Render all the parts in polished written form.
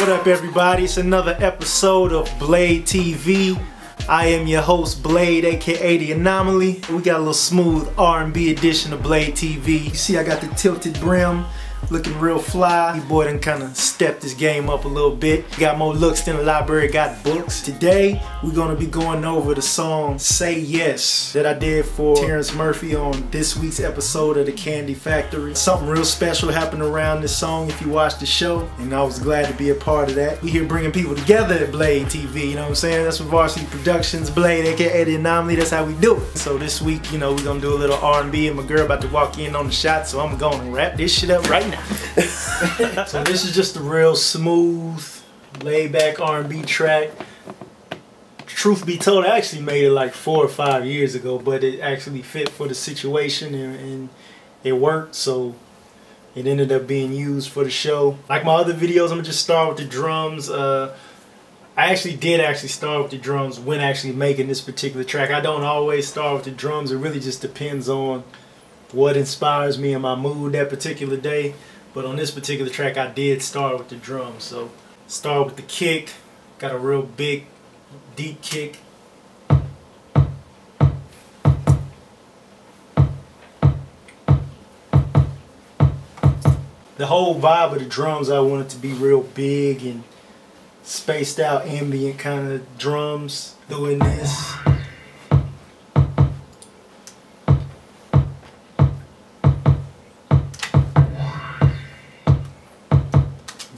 What up, everybody? It's another episode of Blade TV. I am your host, Blade, a.k.a. the Anomaly. We got a little smooth R&B edition of Blade TV. You see I got the tilted brim, looking real fly. Your boy done kind of stepped his game up a little bit. Got more looks than the library got books. Today, we're gonna be going over the song Say Yes that I did for Terrence Murphy on this week's episode of the Kandi Factory. Something real special happened around this song if you watched the show, and I was glad to be a part of that. We here bringing people together at Blade TV, you know what I'm saying? That's what Varsity Productions, Blade, a.k.a. the Anomaly, that's how we do it. So this week, you know, we're gonna do a little R&B, and my girl about to walk in on the shot, so I'm gonna wrap this shit up right now. So this is just a real smooth, laid back R&B track. Truth be told, I actually made it like 4 or 5 years ago, but it actually fit for the situation and it worked, so it ended up being used for the show. Like my other videos, I'm gonna just start with the drums. I actually did start with the drums when actually making this particular track. I don't always start with the drums. It really just depends on what inspires me in my mood that particular day. But on this particular track, I did start with the drums. So start with the kick. Got a real big, deep kick. The whole vibe of the drums, I wanted to be real big and spaced out, ambient kind of drums. Doing this.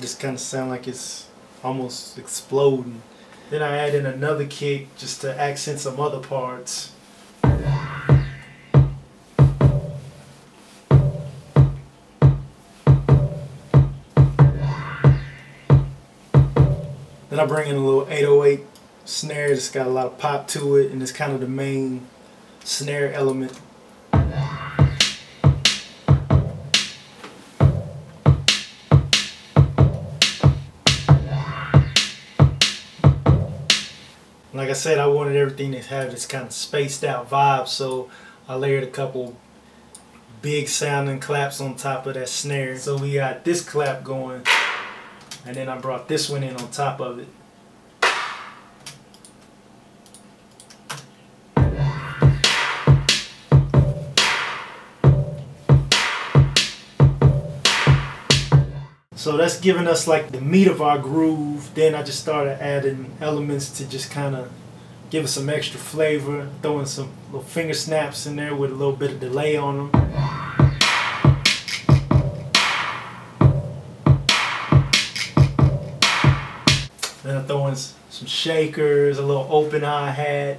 Just kind of sound like it's almost exploding. Then I add in another kick just to accent some other parts. Then I bring in a little 808 snare that's got a lot of pop to it, and it's kind of the main snare element. Like I said, I wanted everything to have this kind of spaced out vibe, so I layered a couple big sounding claps on top of that snare. So we got this clap going, and then I brought this one in on top of it. So that's giving us like the meat of our groove. Then I just started adding elements to just kind of give us some extra flavor, throwing some little finger snaps in there with a little bit of delay on them. Then I throw in some shakers, a little open hi-hat,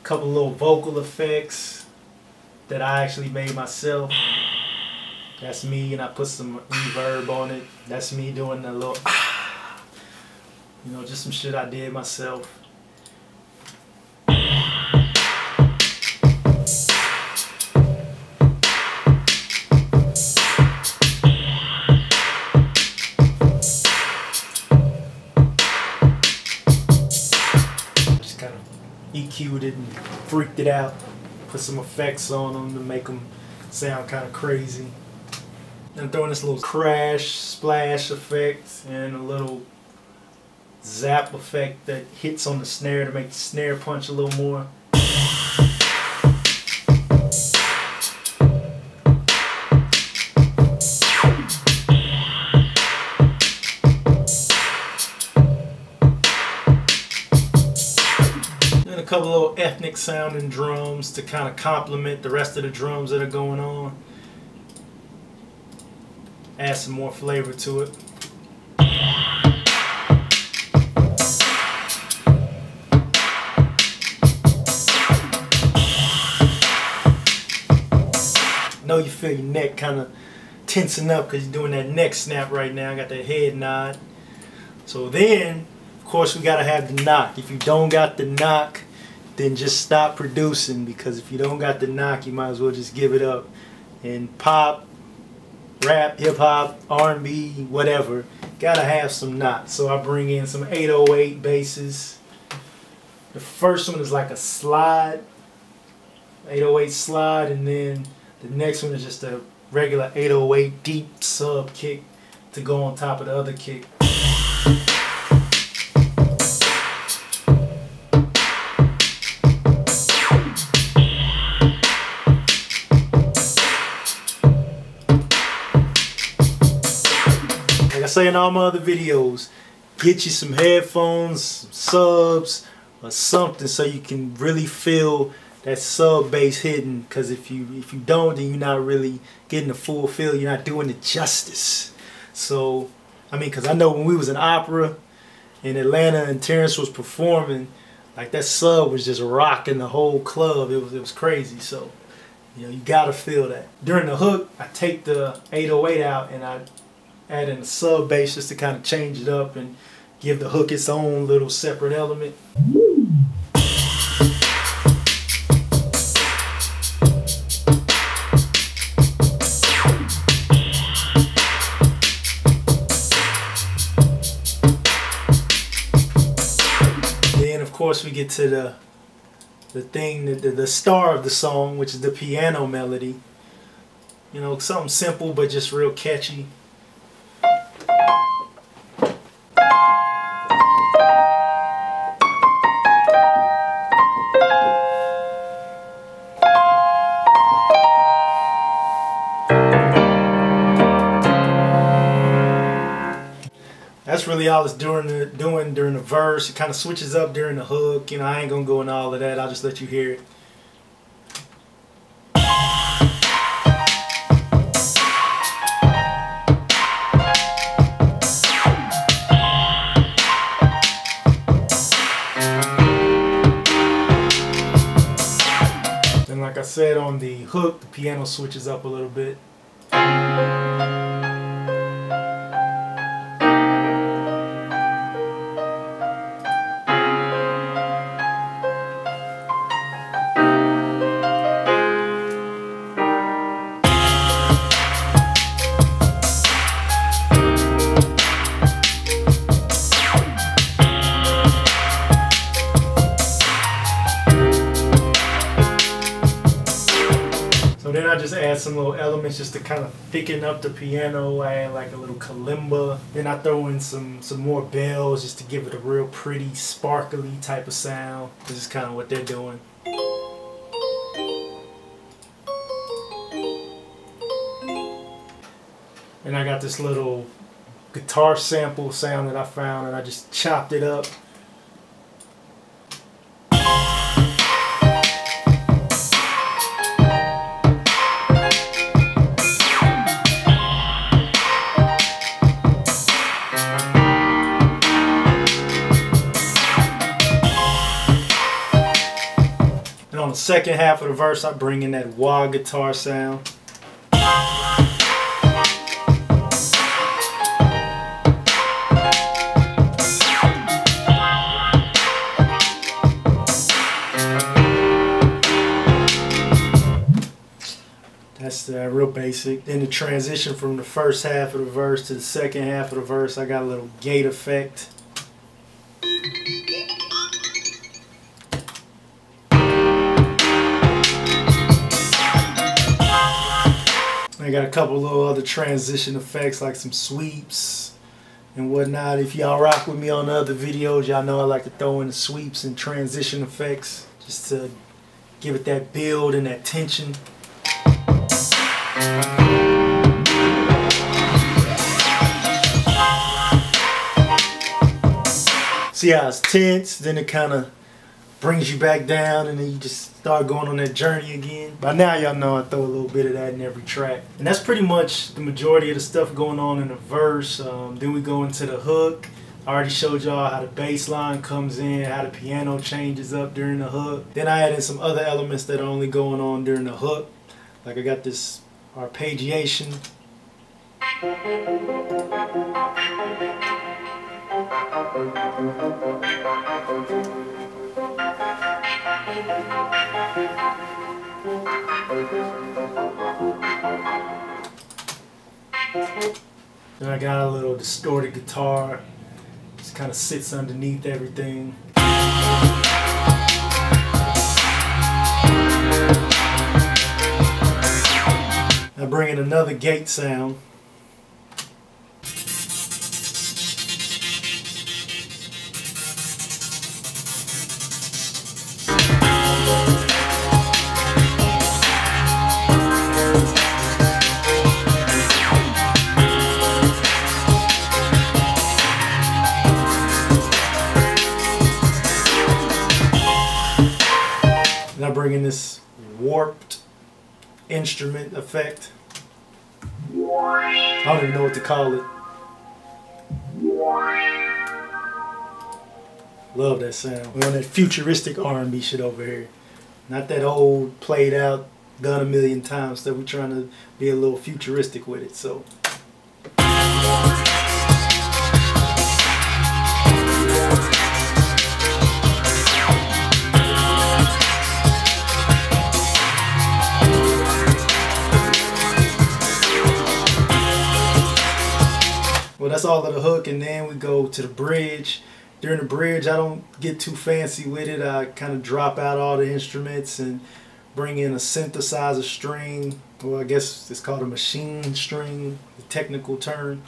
a couple little vocal effects that I actually made myself. That's me, and I put some reverb on it. That's me doing a little, you know, just some shit I did myself. Just kind of EQ'd it and freaked it out. Put some effects on them to make them sound kind of crazy. I'm throwing this little crash, splash effect and a little zap effect that hits on the snare to make the snare punch a little more. Then a couple little ethnic sounding drums to kind of complement the rest of the drums that are going on. Add some more flavor to it. Know you feel your neck kind of tensing up because you're doing that neck snap right now. I got that head nod. So then, of course, we gotta have the knock. If you don't got the knock, then just stop producing, because if you don't got the knock, you might as well just give it up. And pop, rap, hip-hop, R&B, whatever, gotta have some knots. So I bring in some 808 basses. The first one is like a slide, 808 slide, and then the next one is just a regular 808 deep sub kick to go on top of the other kick. Like I say in all my other videos, get you some headphones, some subs, or something so you can really feel that sub bass hitting. Because if you don't, then you're not really getting the full feel. You're not doing it justice. So, I mean, because I know when we was in opera in Atlanta and Terrence was performing, like that sub was just rocking the whole club. It was crazy. So, you know, you gotta feel that. During the hook, I take the 808 out and I add in a sub bass just to kind of change it up and give the hook its own little separate element. Then of course we get to the star of the song, which is the piano melody. You know, something simple but just real catchy. That's really all it's doing during the verse. It kind of switches up during the hook. You know, I ain't gonna go into all of that. I'll just let you hear it. And like I said, on the hook, the piano switches up a little bit. Then I just add some little elements just to kind of thicken up the piano. I add like a little kalimba. Then I throw in some more bells just to give it a real pretty, sparkly type of sound. This is kind of what they're doing. And I got this little guitar sample sound that I found, and I just chopped it up. On the second half of the verse, I bring in that wah guitar sound. That's real basic. Then the transition from the first half of the verse to the second half of the verse, I got a little gate effect. I got a couple little other transition effects like some sweeps and whatnot. If y'all rock with me on the other videos, y'all know I like to throw in the sweeps and transition effects just to give it that build and that tension. See how it's tense, then it kind of brings you back down, and then you just start going on that journey again. By now y'all know I throw a little bit of that in every track. And that's pretty much the majority of the stuff going on in the verse. Then we go into the hook. I already showed y'all how the bass line comes in, how the piano changes up during the hook. Then I add in some other elements that are only going on during the hook. Like I got this arpeggiation. Then I got a little distorted guitar, just kind of sits underneath everything. I bring in another gate sound. bringing this warped instrument effect. I don't even know what to call it. Love that sound. We're on that futuristic R&B shit over here. Not that old, played out, done a million times stuff. We're trying to be a little futuristic with it, so. Well, that's all of the hook, and then we go to the bridge. During the bridge, I don't get too fancy with it. I kind of drop out all the instruments and bring in a synthesizer string. Well, I guess it's called a machine string, the technical term.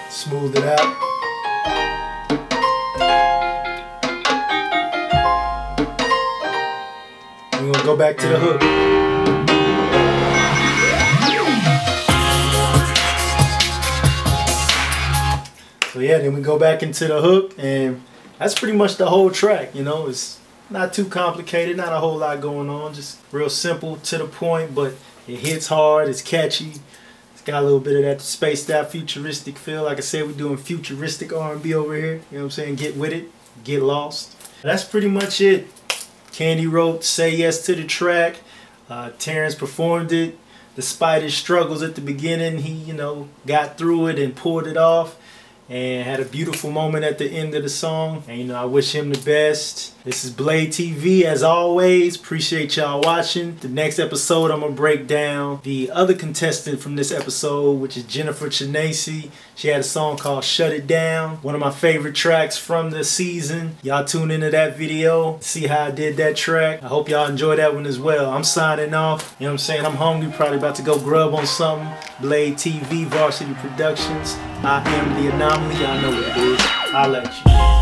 Smooth it out. We're gonna go back to the hook. So yeah, then we go back into the hook, and that's pretty much the whole track. You know, it's not too complicated, not a whole lot going on, just real simple, to the point, but it hits hard, it's catchy. Got a little bit of that spaced out futuristic feel. Like I said, we're doing futuristic R&B over here. You know what I'm saying? Get with it, get lost. That's pretty much it. Kandi wrote Say Yes to the track. Terrence performed it. Despite his struggles at the beginning, he, you know, got through it and pulled it off. And had a beautiful moment at the end of the song. And, you know, I wish him the best. This is Blade TV, as always. Appreciate y'all watching. The next episode, I'm going to break down the other contestant from this episode, which is Jennifer Chinesi. She had a song called Shut It Down. One of my favorite tracks from the season. Y'all tune into that video. See how I did that track. I hope y'all enjoy that one as well. I'm signing off. You know what I'm saying? I'm hungry. Probably about to go grub on something. Blade TV, Varsity Productions. I am the Anomaly. Y'all know what it is. I'll let you.